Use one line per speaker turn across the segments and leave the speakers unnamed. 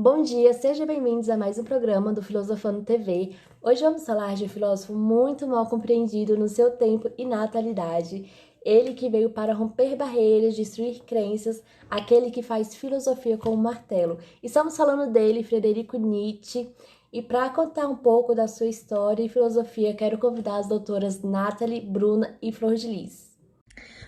Bom dia, sejam bem-vindos a mais um programa do Filosofando TV. Hoje vamos falar de um filósofo muito mal compreendido no seu tempo e na atualidade. Ele que veio para romper barreiras, destruir crenças, aquele que faz filosofia com um martelo. Estamos falando dele, Friedrich Nietzsche. E para contar um pouco da sua história e filosofia, quero convidar as doutoras Nathalie, Bruna e Flor de Lis.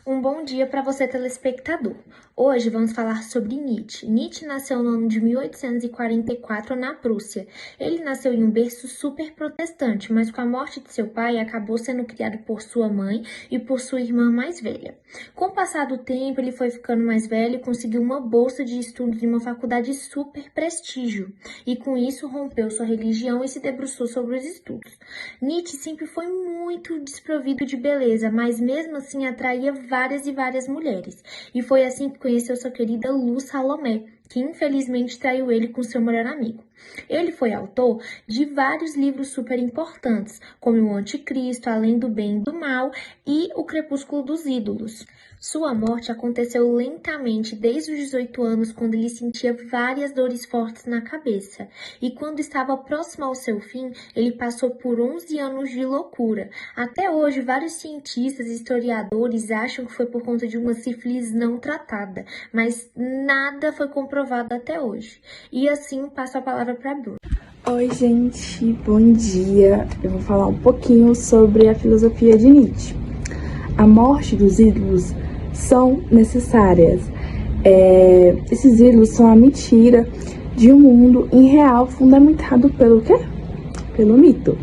Um bom dia para você, telespectador. Hoje vamos falar sobre Nietzsche. Nietzsche nasceu no ano de 1844 na Prússia. Ele nasceu em um berço super protestante, mas com a morte de seu pai acabou sendo criado por sua mãe e por sua irmã mais velha. Com o passar do tempo, ele foi ficando mais velho e conseguiu uma bolsa de estudo de uma faculdade de super prestígio. E com isso rompeu sua religião e se debruçou sobre os estudos. Nietzsche sempre foi muito desprovido de beleza, mas mesmo assim atraía várias mulheres. E foi assim que conheceu sua querida Lu Salomé, que infelizmente traiu ele com seu melhor amigo. Ele foi autor de vários livros super importantes, como O Anticristo, Além do Bem e do Mal e O Crepúsculo dos Ídolos. Sua morte aconteceu lentamente desde os 18 anos, quando ele sentia várias dores fortes na cabeça. E quando estava próximo ao seu fim, ele passou por 11 anos de loucura. Até hoje, vários cientistas e historiadores acham que foi por conta de uma sífilis não tratada, mas nada foi comprovado até hoje. E assim, passo a palavra para a Bruna.
Oi, gente, bom dia. Eu vou falar um pouquinho sobre a filosofia de Nietzsche. A morte dos ídolos são necessárias. Esses ídolos são a mentira de um mundo irreal fundamentado pelo quê? Pelo mito.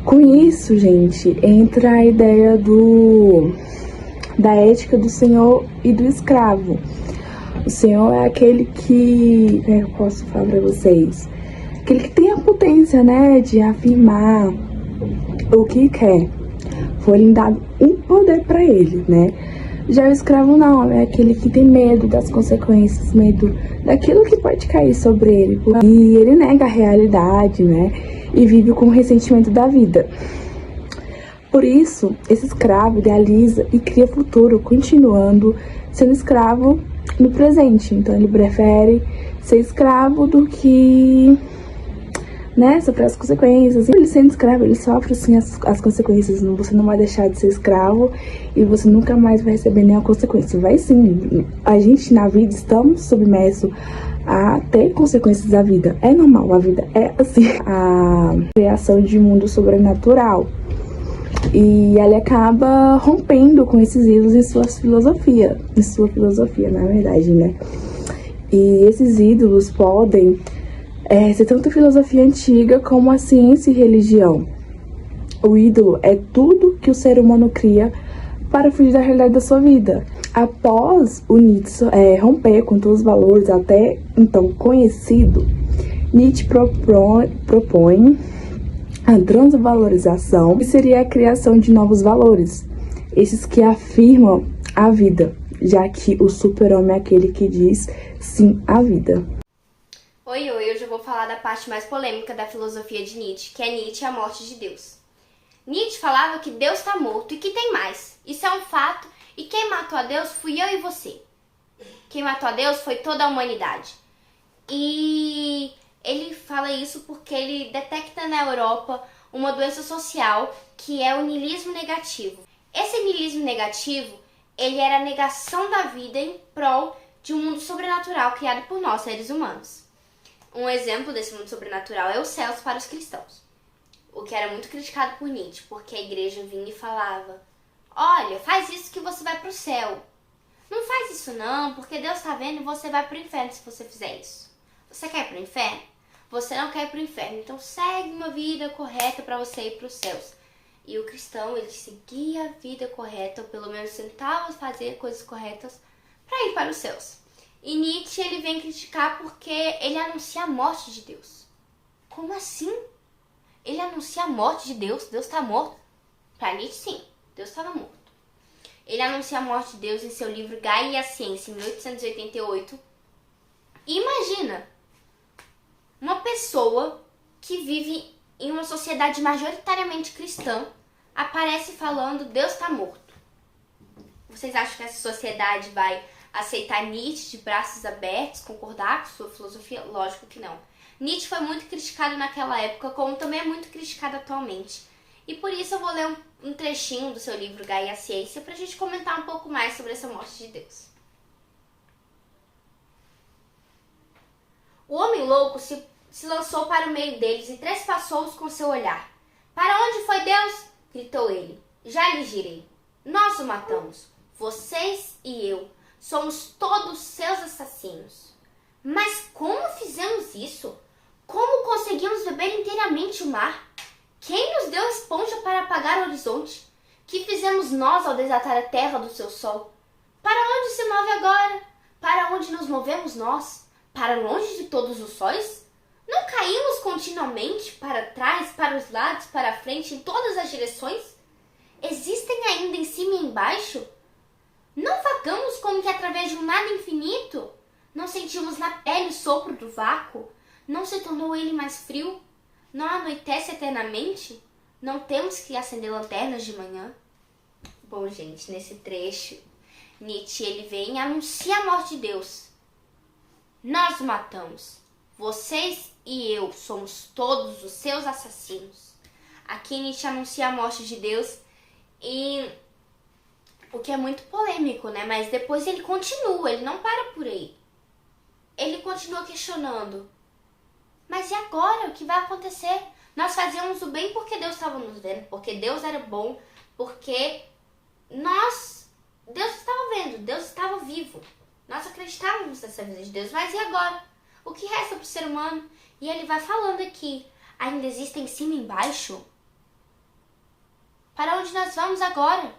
Com isso, gente, entra a ideia da ética do senhor e do escravo. O senhor é aquele que, eu posso falar para vocês, aquele que tem a potência, de afirmar o que quer. Foi dado um poder para ele, Já o escravo não, é aquele que tem medo das consequências, medo daquilo que pode cair sobre ele. E ele nega a realidade, E vive com o ressentimento da vida. Por isso, esse escravo idealiza e cria futuro, continuando sendo escravo no presente. Então ele prefere ser escravo do que sofrer as consequências. Ele sendo escravo, ele sofre sim as consequências. Você não vai deixar de ser escravo e você nunca mais vai receber nenhuma consequência. Vai sim. A gente na vida estamos submersos a ter consequências da vida. É normal, a vida é assim. A criação de um mundo sobrenatural. E ele acaba rompendo com esses ídolos em sua filosofia, na verdade, E esses ídolos podem ser tanto filosofia antiga como a ciência e religião. O ídolo é tudo que o ser humano cria para fugir da realidade da sua vida. Após o Nietzsche romper com todos os valores até então conhecido, Nietzsche propõe a transvalorização, que seria a criação de novos valores, esses que afirmam a vida, já que o super-homem é aquele que diz sim à vida.
Oi, hoje eu vou falar da parte mais polêmica da filosofia de Nietzsche, que é Nietzsche e a morte de Deus. Nietzsche falava que Deus está morto e que tem mais. Isso é um fato, e quem matou a Deus fui eu e você. Quem matou a Deus foi toda a humanidade. E ele fala isso porque ele detecta na Europa uma doença social que é o niilismo negativo. Esse niilismo negativo, ele era a negação da vida em prol de um mundo sobrenatural criado por nós, seres humanos. Um exemplo desse mundo sobrenatural é os céus para os cristãos, o que era muito criticado por Nietzsche, porque a igreja vinha e falava: olha, faz isso que você vai para o céu. Não faz isso não, porque Deus está vendo e você vai para o inferno se você fizer isso. Você quer ir para o inferno? Você não quer ir para o inferno, então segue uma vida correta para você ir para os céus. E o cristão, ele seguia a vida correta, ou pelo menos tentava fazer coisas corretas para ir para os céus. E Nietzsche, ele vem criticar porque ele anuncia a morte de Deus. Como assim? Ele anuncia a morte de Deus? Deus está morto? Para Nietzsche, sim, Deus estava morto. Ele anuncia a morte de Deus em seu livro Gaia e a Ciência, em 1888. E imagina, uma pessoa que vive em uma sociedade majoritariamente cristã aparece falando Deus está morto. Vocês acham que essa sociedade vai aceitar Nietzsche de braços abertos, concordar com sua filosofia? Lógico que não. Nietzsche foi muito criticado naquela época, como também é muito criticado atualmente. E por isso eu vou ler um trechinho do seu livro Gaia e a Ciência pra gente comentar um pouco mais sobre essa morte de Deus. O homem louco se lançou para o meio deles e trespassou-os com seu olhar. Para onde foi Deus? Gritou ele. Já lhes direi. Nós o matamos. Vocês e eu. Somos todos seus assassinos. Mas como fizemos isso? Como conseguimos beber inteiramente o mar? Quem nos deu esponja para apagar o horizonte? Que fizemos nós ao desatar a terra do seu sol? Para onde se move agora? Para onde nos movemos nós? Para longe de todos os sóis? Não caímos continuamente para trás, para os lados, para a frente, em todas as direções? Existem ainda em cima e embaixo? Não vagamos como que através de um nada infinito? Não sentimos na pele o sopro do vácuo? Não se tornou ele mais frio? Não anoitece eternamente? Não temos que acender lanternas de manhã? Bom, gente, nesse trecho, Nietzsche ele vem e anuncia a morte de Deus. Nós o matamos. Vocês e eu somos todos os seus assassinos. Aqui Nietzsche anuncia a morte de Deus e o que é muito polêmico, né? Mas depois ele continua, ele não para por aí. Ele continua questionando. Mas e agora? O que vai acontecer? Nós fazíamos o bem porque Deus estava nos vendo, porque Deus era bom, porque Deus estava vendo, Deus estava vivo. Nós acreditávamos nessa vida de Deus, mas e agora? O que resta para o ser humano? E ele vai falando aqui, ainda existem em cima e embaixo? Para onde nós vamos agora?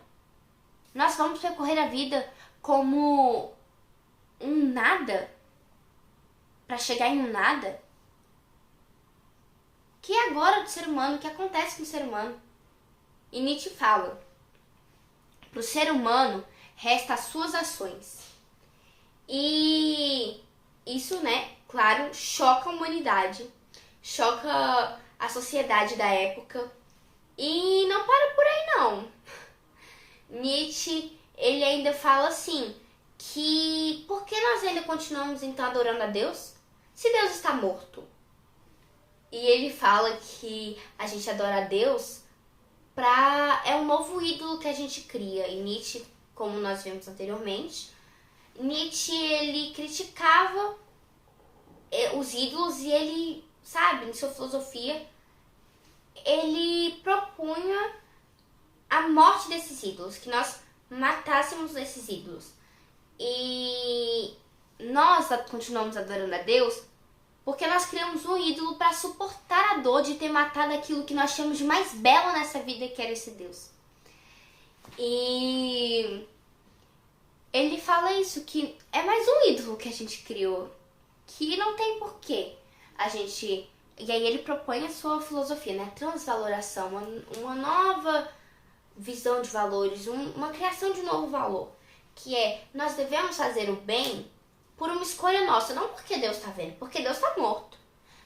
Nós vamos percorrer a vida como um nada? Para chegar em um nada? O que é agora do ser humano? O que acontece com o ser humano? E Nietzsche fala, para o ser humano resta as suas ações. E isso, né, claro, choca a humanidade, choca a sociedade da época. E não para por aí, não. Nietzsche, ele ainda fala assim, que por que nós ainda continuamos então adorando a Deus, se Deus está morto? E ele fala que a gente adora a Deus é um novo ídolo que a gente cria. E Nietzsche, como nós vimos anteriormente, Nietzsche, ele criticava os ídolos e ele, sabe, em sua filosofia, ele propunha a morte desses ídolos, que nós matássemos esses ídolos. E nós continuamos adorando a Deus porque nós criamos um ídolo para suportar a dor de ter matado aquilo que nós chamamos de mais belo nessa vida, que era esse Deus. E ele fala isso, que é mais um ídolo que a gente criou, que não tem porquê a gente... E aí ele propõe a sua filosofia, né? Transvaloração, uma nova visão de valores, uma criação de um novo valor, que é, nós devemos fazer o bem por uma escolha nossa, não porque Deus está vendo, porque Deus está morto.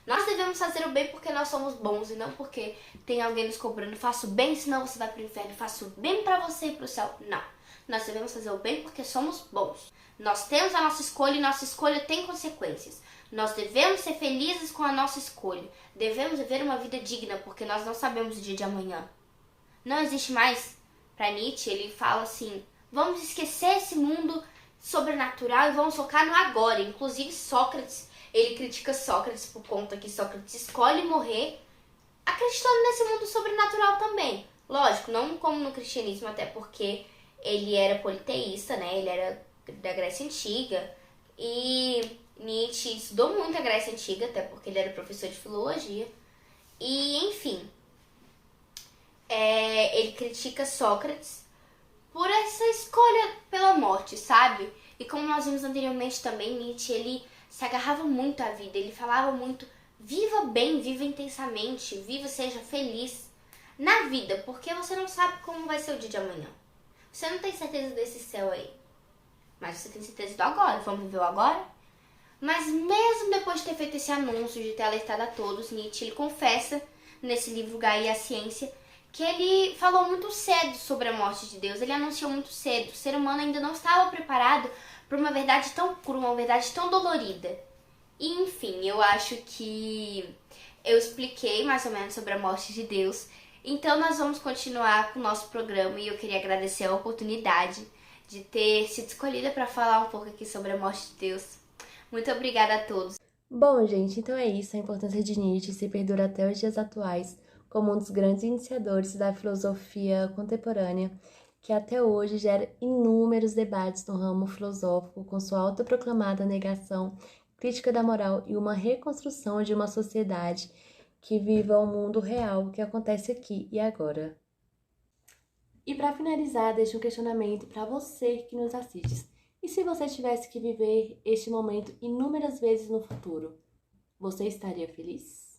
Nós devemos fazer o bem porque nós somos bons e não porque tem alguém nos cobrando, faça o bem, senão você vai para o inferno, faça o bem para você e para o céu. Não, nós devemos fazer o bem porque somos bons. Nós temos a nossa escolha e nossa escolha tem consequências. Nós devemos ser felizes com a nossa escolha. Devemos viver uma vida digna porque nós não sabemos o dia de amanhã. Não existe mais, para Nietzsche, ele fala assim, vamos esquecer esse mundo sobrenatural e vamos focar no agora. Inclusive Sócrates, ele critica Sócrates por conta que Sócrates escolhe morrer acreditando nesse mundo sobrenatural também. Lógico, não como no cristianismo, até porque ele era politeísta, né? Ele era da Grécia Antiga e Nietzsche estudou muito a Grécia Antiga, até porque ele era professor de filologia. E, enfim, ele critica Sócrates por essa escolha pela morte, sabe? E como nós vimos anteriormente também, Nietzsche, ele se agarrava muito à vida, ele falava muito, viva bem, viva intensamente, viva, seja feliz na vida, porque você não sabe como vai ser o dia de amanhã. Você não tem certeza desse céu aí, mas você tem certeza do agora, vamos viver o agora? Mas mesmo depois de ter feito esse anúncio, de ter alertado a todos, Nietzsche, ele confessa nesse livro Gaia e a Ciência, que ele falou muito cedo sobre a morte de Deus, ele anunciou muito cedo. O ser humano ainda não estava preparado por uma verdade tão crua, uma verdade tão dolorida. E, enfim, eu acho que eu expliquei mais ou menos sobre a morte de Deus. Então nós vamos continuar com o nosso programa e eu queria agradecer a oportunidade de ter sido escolhida para falar um pouco aqui sobre a morte de Deus. Muito obrigada a todos.
Bom, gente, então é isso. A importância de Nietzsche se perdura até os dias atuais como um dos grandes iniciadores da filosofia contemporânea, que até hoje gera inúmeros debates no ramo filosófico com sua autoproclamada negação, crítica da moral e uma reconstrução de uma sociedade que viva o mundo real que acontece aqui e agora. E para finalizar, deixo um questionamento para você que nos assiste. E se você tivesse que viver este momento inúmeras vezes no futuro, você estaria feliz?